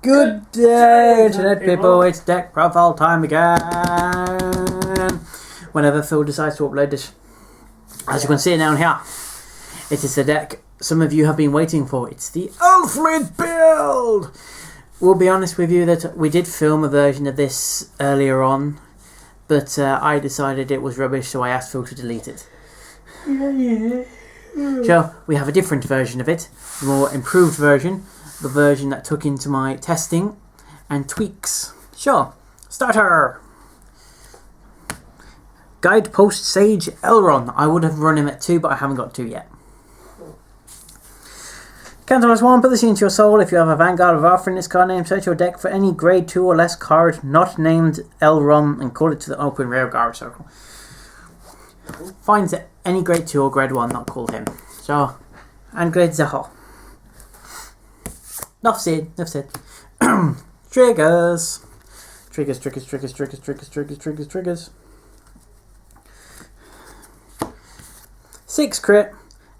Good day, Internet people. It's deck profile time again. Whenever Phil decides to upload this. As you can see down here, it is the deck some of you have been waiting for. It's the Alfred build. We'll be honest with you that we did film a version of this earlier on, but I decided it was rubbish, so I asked Phil to delete it. So we have a different version of it, a more improved version, the version that took into my testing and tweaks. Sure, starter! Guidepost Sage Elrond. I would have run him at 2, but I haven't got 2 yet. Counter +1, put this into your soul. If you have a Vanguard of Alfred in this card name, search your deck for any grade 2 or less card not named Elrond and call it to the open rearguard circle. Finds any grade 2 or grade 1 not called him. So, and grade 0. Enough said. Triggers. Triggers. 6 crit.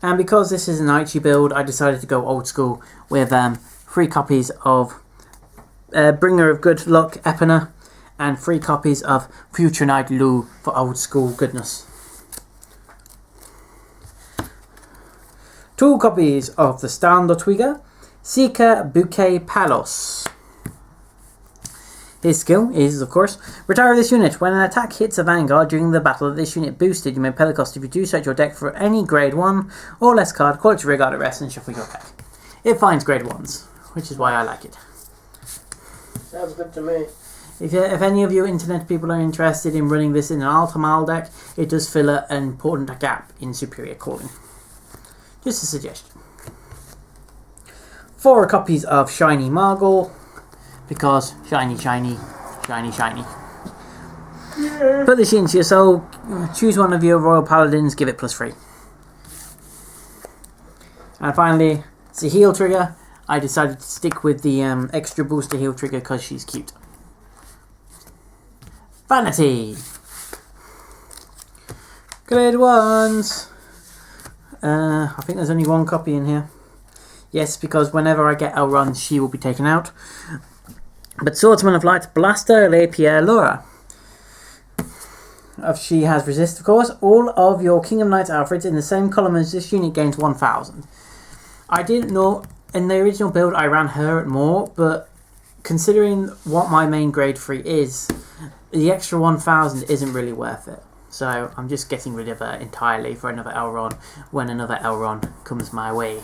And because this is an Aichi build, I decided to go old school with 3 copies of Bringer of Good Luck Epona and 3 copies of Future Night Lu for old school goodness. 2 copies of the Standard Twigger, Seeker Bouquet Palos. His skill is, of course, retire this unit. When an attack hits a Vanguard during the battle of this unit boosted, you may pay the cost. If you do, search your deck for any grade 1 or less card, call it to rearguard at rest, and shuffle your deck. It finds grade 1s, which is why I like it. Sounds good to me. If any of you internet people are interested in running this in an Altamal deck, it does fill an important gap in Superior Calling. Just a suggestion. 4 copies of Shiny Margle. Because shiny. Yeah. Put this into your soul. Choose one of your Royal Paladins. Give it +3. And finally, it's a heal trigger. I decided to stick with the extra booster heal trigger because she's cute. Vanity. Grade 1s. I think there's only 1 copy in here. Yes, because whenever I get Elrond, she will be taken out. But Swordsman of Light, Blaster, Lapierre, Laura. She has resist, of course. All of your King of Knights Alfreds in the same column as this unit gains 1,000. I didn't know, in the original build I ran her at more, but considering what my main grade 3 is, the extra 1,000 isn't really worth it. So I'm just getting rid of her entirely for another Elrond when another Elrond comes my way.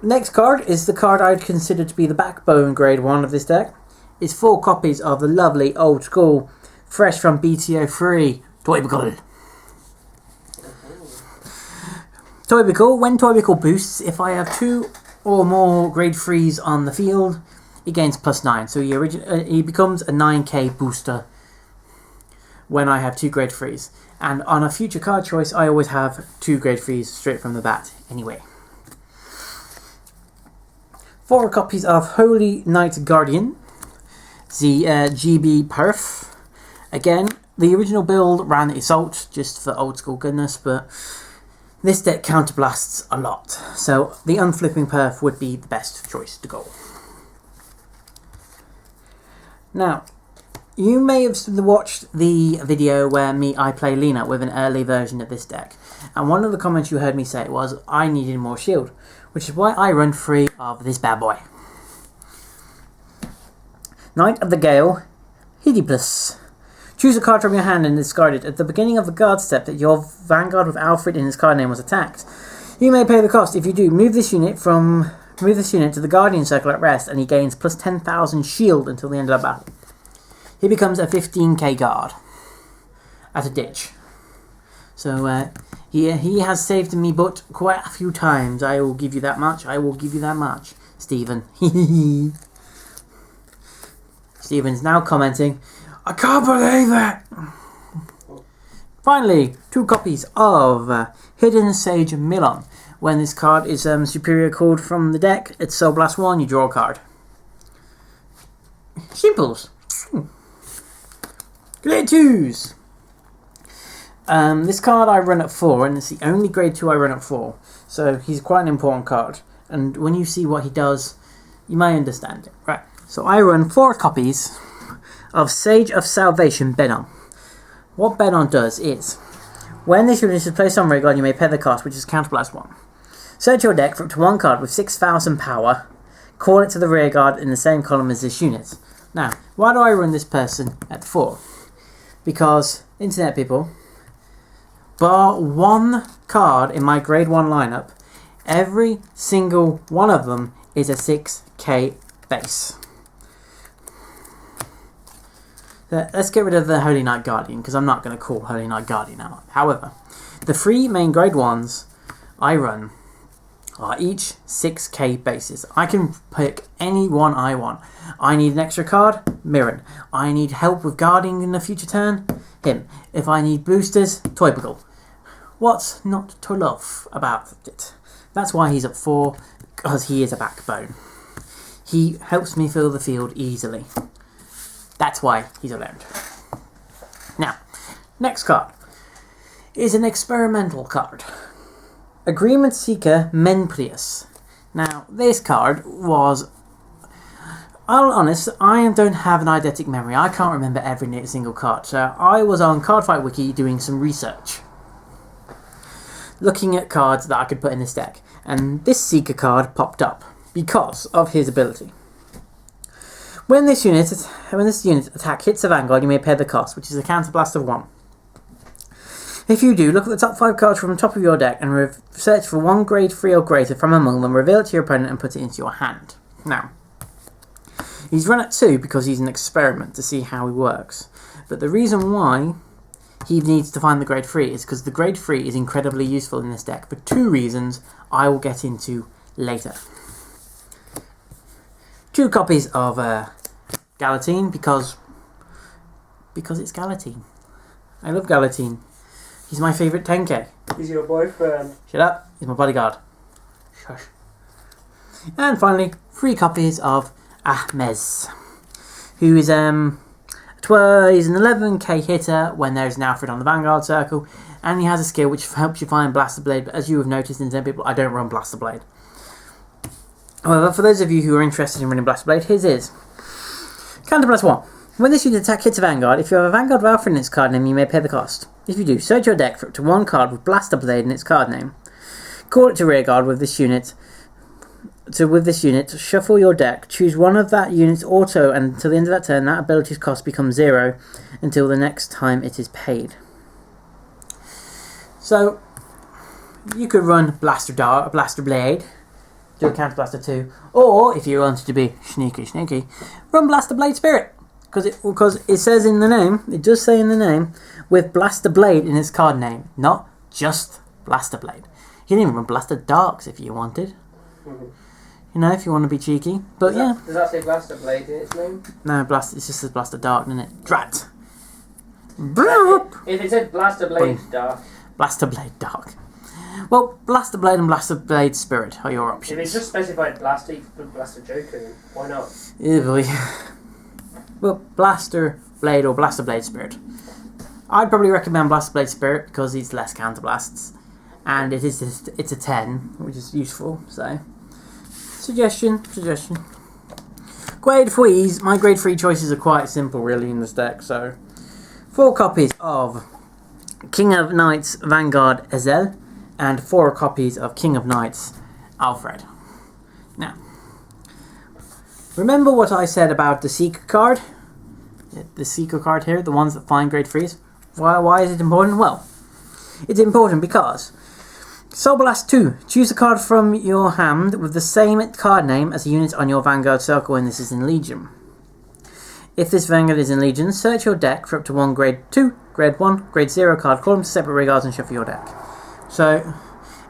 Next card is the card I'd consider to be the backbone grade 1 of this deck. It's 4 copies of the lovely old school, fresh from BTO 3, Toybical. Toybical, when Toybical boosts, if I have 2 or more grade 3s on the field, he gains +9. So he becomes a 9k booster when I have 2 grade 3s. And on a future card choice, I always have 2 grade 3s straight from the bat anyway. 4 copies of Holy Knight Guardian, the GB Perf. Again, the original build ran Assault just for old school goodness, but this deck counterblasts a lot, so the unflipping Perf would be the best choice to go. Now, you may have watched the video where I play Lena with an early version of this deck, and one of the comments you heard me say was I needed more shield, which is why I run 3 of this bad boy. Knight of the Gale, Hideous. Choose a card from your hand and discard it. At the beginning of the guard step that your Vanguard with Alfred in his card name was attacked. You may pay the cost. If you do, move this unit to the Guardian Circle at rest, and he gains +10,000 shield until the end of the battle. He becomes a 15k guard at a ditch. So he has saved me but quite a few times. I will give you that much. Stephen. Stephen's now commenting, I can't believe it! Finally, 2 copies of Hidden Sage Milon. When this card is superior called from the deck, it's Soul Blast 1, you draw a card. Simples. Grade 2s. This card I run at 4, and it's the only grade 2 I run at 4. So he's quite an important card. And when you see what he does You may understand it. Right. So I run 4 copies of Sage of Salvation Benon. What Benon does is, when this unit is placed on regal, you may pay the cost, which is counterblast 1. Search your deck for up to 1 card with 6,000 power. Call it to the rear guard in the same column as this unit. Now, why do I run this person at 4? Because, internet people, bar 1 card in my grade 1 lineup, every single one of them is a 6k base. Let's get rid of the Holy Knight Guardian, because I'm not going to call Holy Knight Guardian out. However, the 3 main grade 1s I run are each 6k bases. I can pick any one I want. I need an extra card, Mirren. I need help with guarding in the future turn, him. If I need boosters, Toybugle. What's not to love about it? That's why he's at 4, because he is a backbone. He helps me fill the field easily. That's why he's around. Now, next card is an experimental card. Agreement Seeker Menprius. Now, this card was... I'll be honest, I don't have an eidetic memory. I can't remember every single card. So I was on Cardfight Wiki doing some research, looking at cards that I could put in this deck. And this Seeker card popped up because of his ability. When this unit attack hits a Vanguard, you may pay the cost, which is a counterblast of 1. If you do, look at the top 5 cards from the top of your deck and search for 1 grade 3 or greater from among them, reveal it to your opponent and put it into your hand. Now, he's run at 2 because he's an experiment to see how he works. But the reason why he needs to find the grade 3 is because the grade 3 is incredibly useful in this deck for 2 reasons I will get into later. 2 copies of Galatine because it's Galatine. I love Galatine. He's my favourite 10k. He's your boyfriend. Shut up. He's my bodyguard. Shush. And finally, 3 copies of Ahmez, who is he's an 11k hitter when there's an Alfred on the Vanguard circle, and he has a skill which helps you find Blaster Blade. But as you have noticed in some people, I don't run Blaster Blade. However, for those of you who are interested in running Blaster Blade, his is Counterblast 1. When this unit attack hits a Vanguard, if you have a Vanguard with Alfred in its card name, you may pay the cost. If you do, search your deck for up to 1 card with Blaster Blade in its card name. Call it to rearguard with this unit. Shuffle your deck. Choose one of that unit's auto, and until the end of that turn, that ability's cost becomes 0 until the next time it is paid. So, you could run Blaster Blade, do a Counterblaster 2, or if you wanted to be sneaky, run Blaster Blade Spirit. Because it says in the name, it does say in the name, with Blaster Blade in its card name, not just Blaster Blade. You can even run Blaster Darks if you wanted. Mm-hmm. You know, if you want to be cheeky. But Does that say Blaster Blade in its name? No, it just says Blaster Dark, doesn't it? Drat! If it said Blaster Blade Dark. Blaster Blade Dark. Well, Blaster Blade and Blaster Blade Spirit are your options. If it's just specified Blaster, you can put Blaster Joker in. Why not? Yeah, boy. Well, Blaster Blade or Blaster Blade Spirit. I'd probably recommend Blaster Blade Spirit because it's less counterblasts, and it's a 10, which is useful. So, suggestion. Grade 3s. My grade 3 choices are quite simple, really, in this deck. So, 4 copies of King of Knights Vanguard Ezel, and 4 copies of King of Knights Alfred. Now, remember what I said about the Seeker card? The Seeker card here, the ones that find grade 3s. Why is it important? Well, it's important because Soul Blast 2. Choose a card from your hand with the same card name as a unit on your Vanguard circle when this is in Legion. If this Vanguard is in Legion, search your deck for up to 1 grade 2, grade 1, grade 0 card, call them to separate regards and shuffle your deck. So,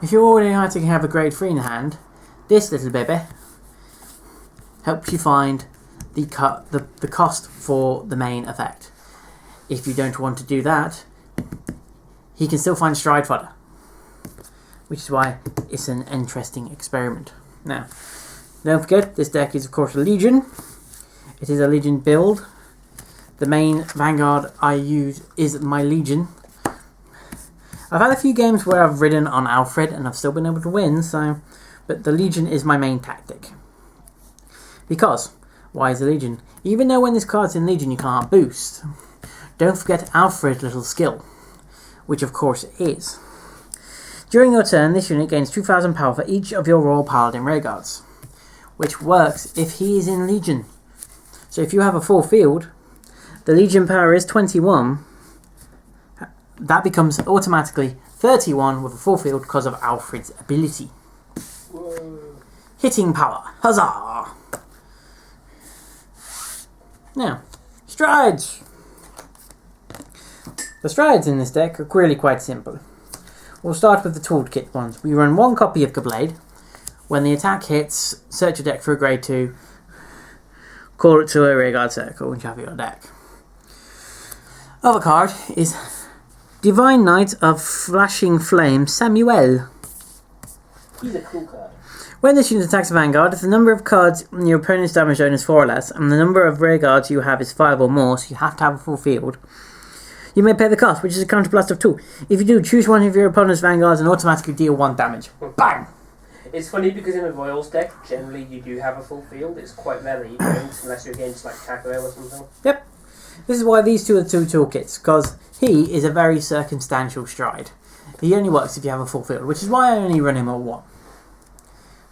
if you already have a grade 3 in hand, this little baby helps you find the cost for the main effect. If you don't want to do that, he can still find Stride Fodder, which is why it's an interesting experiment. Now, don't forget, this deck is of course a Legion. It is a Legion build. The main Vanguard I use is my Legion. I've had a few games where I've ridden on Alfred and I've still been able to win, but the Legion is my main tactic. Because, why is the Legion? Even though when this card's in Legion you can't boost, don't forget Alfred's little skill, which of course it is. During your turn, this unit gains 2,000 power for each of your Royal Paladin Rearguards, which works if he is in Legion. So if you have a full field, the Legion power is 21, that becomes automatically 31 with a full field because of Alfred's ability. Whoa. Hitting power, huzzah! Now, strides! The strides in this deck are really quite simple. We'll start with the toolkit ones. We run one copy of Blade. When the attack hits, search your deck for a grade 2, call it to a rearguard circle and shuffle your deck. Other card is Divine Knight of Flashing Flame, Samuel. He's a cool card. When this unit attacks a Vanguard, if the number of cards in your opponent's damage zone is 4 or less, and the number of rearguards you have is 5 or more, so you have to have a full field, you may pay the cost, which is a counterblast of 2. If you do, choose one of your opponent's Vanguards and automatically deal 1 damage. Bang! It's funny because in a Royals deck, generally you do have a full field. It's quite rare that you don't, unless you're against like Taco or something. Yep. This is why these two are 2 toolkits, because he is a very circumstantial stride. He only works if you have a full field, which is why I only run him at 1.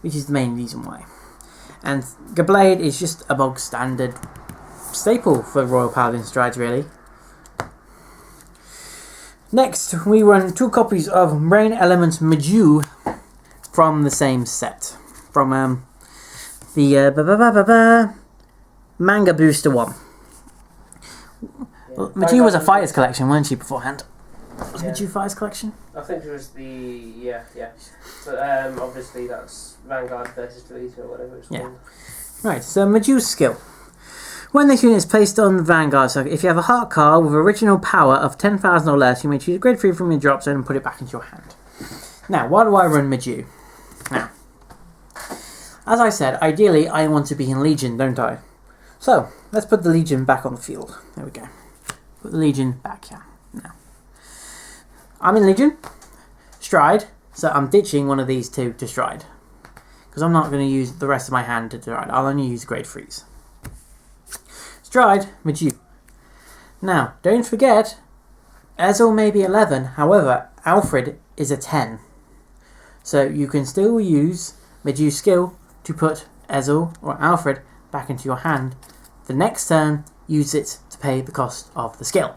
Which is the main reason why. And Blade is just a bog standard staple for Royal Paladin strides, really. Next, we run 2 copies of Rain Elements Maju from the same set. From the Manga Booster 1. Well, Maju was a Fighters collection, weren't she, beforehand? Was Maju Fighters collection? I think it was the... yeah. But obviously that's Vanguard versus Delete or whatever it's called. Right, so Maju's skill. When this unit is placed on the Vanguard circle, if you have a heart card with original power of 10,000 or less, you may choose a grade 3 from your drop zone and put it back into your hand. Now, why do I run Maju? Now, as I said, ideally I want to be in Legion, don't I? So, let's put the Legion back on the field. There we go. Put the Legion back here. Now, I'm in Legion, Stride, so I'm ditching one of these 2 to Stride. Because I'm not going to use the rest of my hand to Stride, I'll only use grade 3s. Stride, Maju. Now, don't forget, Ezel may be 11, however, Alfred is a 10. So you can still use Maju's skill to put Ezel or Alfred back into your hand. The next turn, use it to pay the cost of the skill.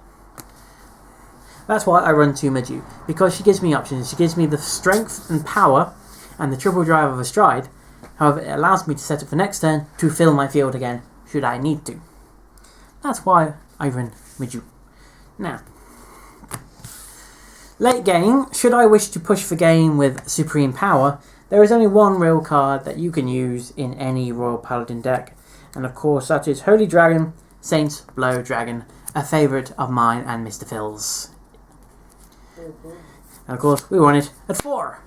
That's why I run 2 Maju, because she gives me options. She gives me the strength and power and the triple drive of a stride. However, it allows me to set up for next turn to fill my field again, should I need to. That's why I run Maju. Now, late game, should I wish to push for game with Supreme Power, there is only one real card that you can use in any Royal Paladin deck. And of course, that is Holy Dragon, Saints Blow Dragon, a favourite of mine and Mr. Phil's. And of course, we run it at 4.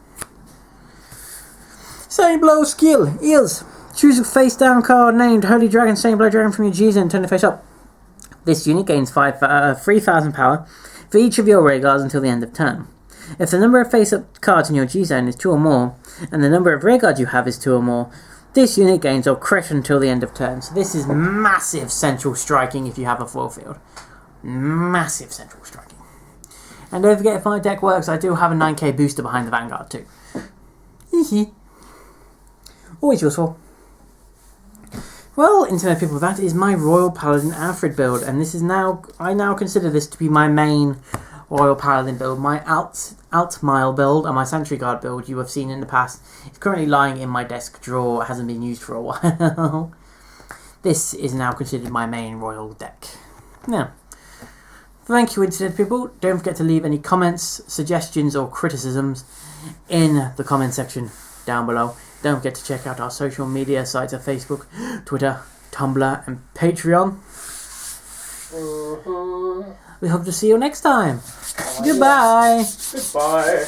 Saint Blow skill is choose a face down card named Holy Dragon, Saint Blow Dragon from your G and turn it face up. This unit gains 3,000 power for each of your rearguards until the end of turn. If the number of face-up cards in your G-zone is 2 or more, and the number of rearguards you have is 2 or more, this unit gains or crit until the end of turn. So this is massive central striking if you have a full field. Massive central striking. And don't forget, if my deck works, I do have a 9k booster behind the Vanguard too. Hee. Always useful. Well, Internet people, that is my Royal Paladin Alfred build, and this is I now consider this to be my main Royal Paladin build. My Altmile build and my Sentry Guard build you have seen in the past. It's currently lying in my desk drawer, it hasn't been used for a while. This is now considered my main Royal deck. Now, thank you, Internet people. Don't forget to leave any comments, suggestions or criticisms in the comment section down below. Don't forget to check out our social media sites of Facebook, Twitter, Tumblr and Patreon. We hope to see you next time. Goodbye. Goodbye.